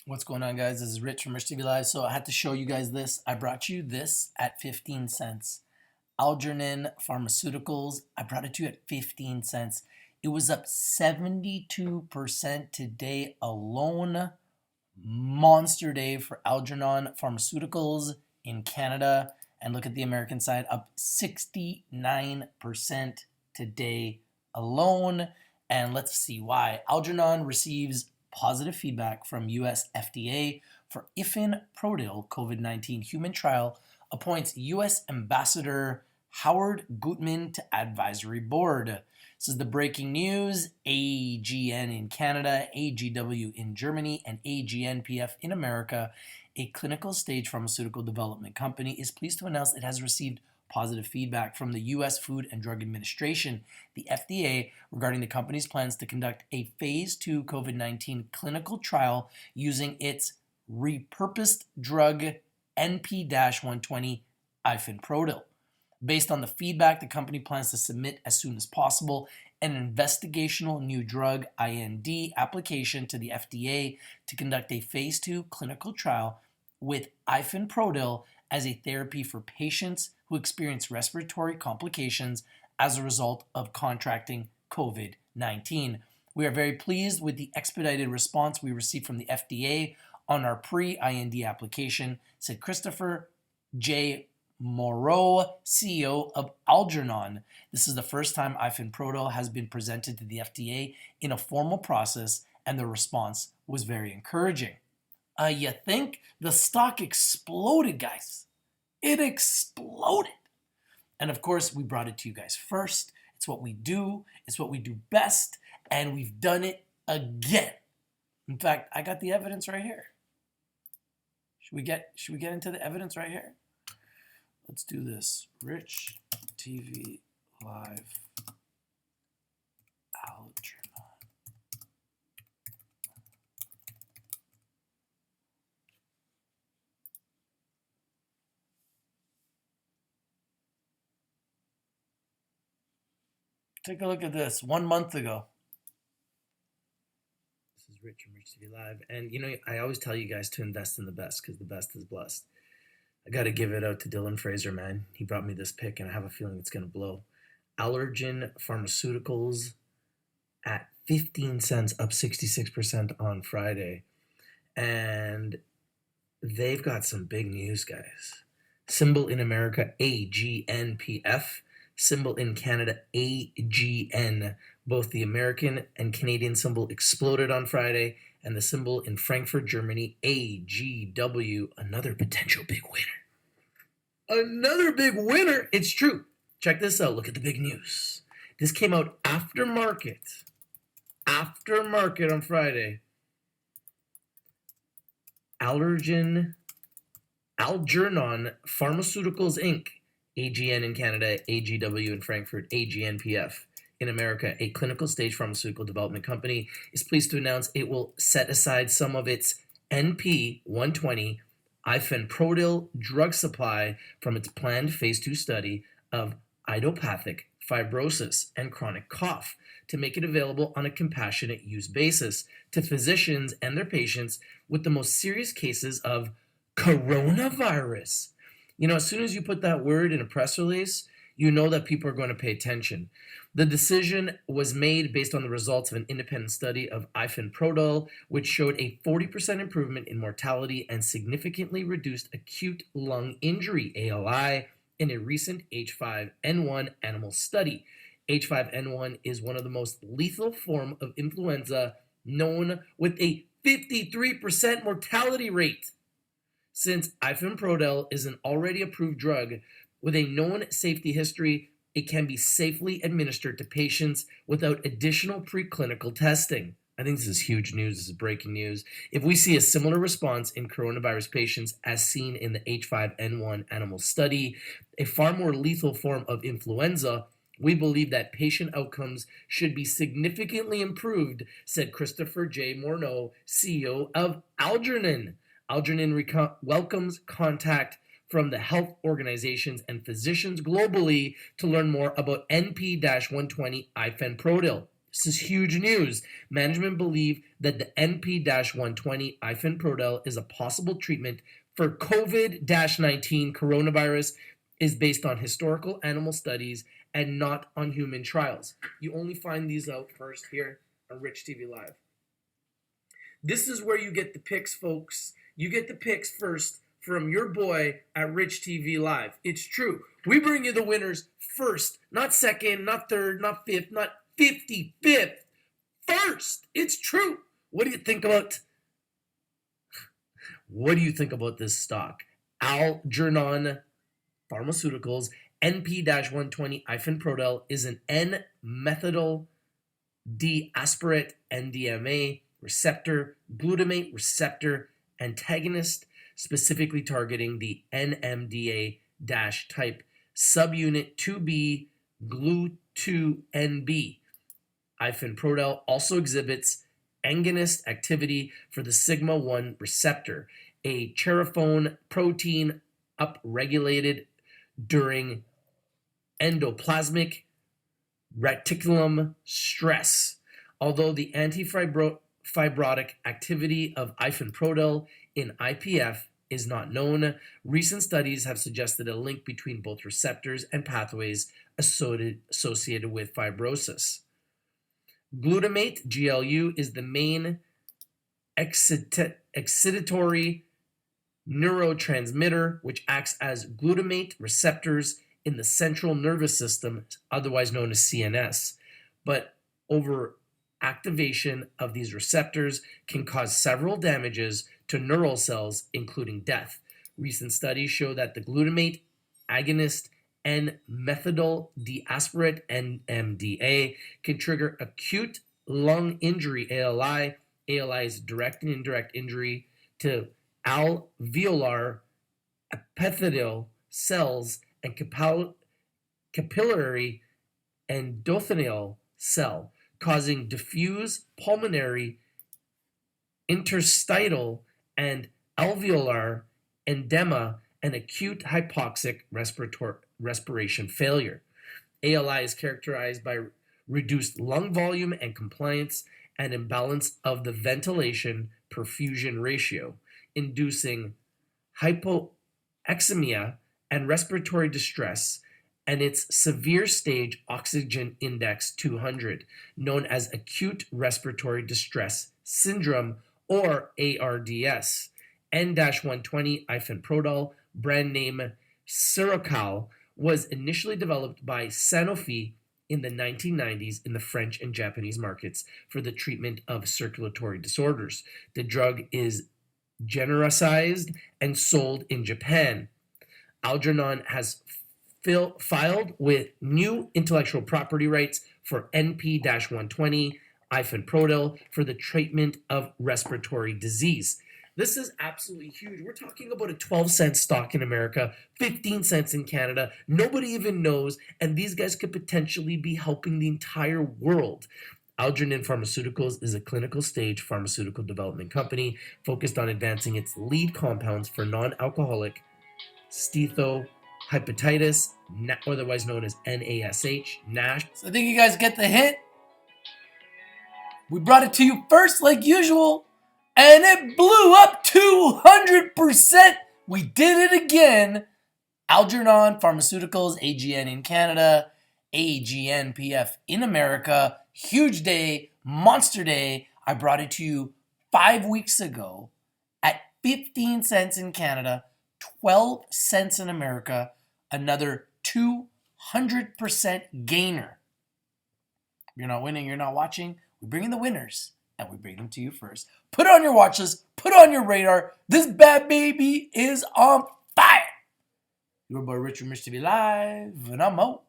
What's going on, guys? This is Rich from Rich TV Live. So I had to show you guys this. I brought you this at 15 cents. Algernon Pharmaceuticals. I brought it to you at 15 cents. It was up 72% today alone. Monster day for Algernon Pharmaceuticals in Canada. And look at the American side, up 69% today alone. And let's see why. Algernon receives positive feedback from U.S. FDA for Ifenprodil COVID-19 human trial, appoints U.S. Ambassador Howard Gutman to advisory board. This is the breaking news. AGN in Canada, AGW in Germany, and aGNPF in America, a clinical stage pharmaceutical development company, is pleased to announce it has received positive feedback from the U.S. Food and Drug Administration, the FDA, regarding the company's plans to conduct a phase 2 COVID-19 clinical trial using its repurposed drug NP-120 Ifenprodil. Based on the feedback, the company plans to submit as soon as possible an investigational new drug IND application to the FDA to conduct a phase 2 clinical trial with Ifenprodil as a therapy for patients who experience respiratory complications as a result of contracting COVID-19. We are very pleased with the expedited response we received from the FDA on our pre-IND application, said Christopher Moreau, CEO of Algernon. This is the first time Ifenprodil has been presented to the FDA in a formal process, and the response was very encouraging. You think? The stock exploded, guys. It exploded. And of course, we brought it to you guys first. It's what we do. It's what we do best. And we've done it again. In fact, I got the evidence right here. Should we get into the evidence right here? Let's do this. Rich TV Live Algernon. Take a look at this. 1 month ago. This is Rich from Rich TV Live. And you know, I always tell you guys to invest in the best because the best is blessed. I got to give it out to Dylan Fraser, man. He brought me this pick, and I have a feeling it's going to blow. Allergen Pharmaceuticals at 15 cents, up 66% on Friday. And they've got some big news, guys. Symbol in America, aGNPF. Symbol in Canada, AGN. Both the American and Canadian symbol exploded on Friday, and the symbol in Frankfurt, Germany, AGW, another potential big winner. Another big winner. It's true. Check this out. Look at the big news. This came out after market. After market on Friday. Algernon Pharmaceuticals Inc, AGN in Canada, AGW in Frankfurt, aGNPF in America, a clinical stage pharmaceutical development company, is pleased to announce it will set aside some of its NP-120 Ifenprodil drug supply from its planned phase 2 study of idiopathic fibrosis and chronic cough to make it available on a compassionate use basis to physicians and their patients with the most serious cases of coronavirus. You know, as soon as you put that word in a press release, you know that people are going to pay attention. The decision was made based on the results of an independent study of Ifenprodil, which showed a 40% improvement in mortality and significantly reduced acute lung injury, ALI, in a recent H5N1 animal study. H5N1 is one of the most lethal form of influenza known, with a 53% mortality rate. Since Ifenprodil is an already approved drug with a known safety history, it can be safely administered to patients without additional preclinical testing. I think this is huge news. This is breaking news. If we see a similar response in coronavirus patients as seen in the H5N1 animal study, a far more lethal form of influenza, we believe that patient outcomes should be significantly improved, said Christopher Moreau, CEO of Algernon. Algernon welcomes contact from the health organizations and physicians globally to learn more about NP-120 Ifenprodil. This is huge news. Management believe that the NP-120 Ifenprodil is a possible treatment for COVID-19 coronavirus is based on historical animal studies and not on human trials. You only find these out first here on Rich TV Live. This is where you get the picks, folks. You get the picks first from your boy at Rich TV Live. It's true. We bring you the winners first, not second, not third, not fifth, not 55th. First. It's true. What do you think about this stock? Algernon Pharmaceuticals NP-120 Ifenprodil is an N-methyl D-asparate NDMA receptor glutamate receptor antagonist, specifically targeting the NMDA-type subunit 2B GLU2NB. Ifenprodil also exhibits agonist activity for the sigma-1 receptor, a cherphone protein upregulated during endoplasmic reticulum stress. Although the antifibrotic activity of Ifenprodil in IPF is not known, recent studies have suggested a link between both receptors and pathways associated with fibrosis. Glutamate, GLU, is the main excitatory neurotransmitter, which acts as glutamate receptors in the central nervous system, otherwise known as CNS. But overactivation of these receptors can cause several damages to neural cells, including death. Recent studies show that the glutamate agonist N-methyl D-asparate NMDA can trigger acute lung injury, ALI. ALI is direct and indirect injury to alveolar epithelial cells and capillary endothelial cell, causing diffuse pulmonary, interstitial, and alveolar edema and acute hypoxic respiration failure. ALI is characterized by reduced lung volume and compliance and imbalance of the ventilation-perfusion ratio, inducing hypoxemia and respiratory distress, and its severe stage oxygen index 200, known as acute respiratory distress syndrome or ARDS. N-120 Ifenprodil, brand name Serocal, was initially developed by Sanofi in the 1990s in the French and Japanese markets for the treatment of circulatory disorders. The drug is genericized and sold in Japan. Algernon has filed with new intellectual property rights for NP-120 Ifenprodil for the treatment of respiratory disease. This is absolutely huge. We're talking about a 12-cent stock in America, 15 cents in Canada. Nobody even knows, and these guys could potentially be helping the entire world. Algernon Pharmaceuticals is a clinical stage pharmaceutical development company focused on advancing its lead compounds for non-alcoholic steatohepatitis, otherwise known as NASH, NASH. So I think you guys get the hint. We brought it to you first like usual, and it blew up 200%. We did it again. Algernon Pharmaceuticals, AGN in Canada, aGNPF in America. Huge day, monster day. I brought it to you 5 weeks ago at 15 cents in Canada, 12 cents in America, another 200% gainer. You're not winning, you're not watching. We bring in the winners, and we bring them to you first. Put it on your watch list, put it on your radar. This bad baby is on fire. Your boy Rich from Rich TV Live, and I'm out.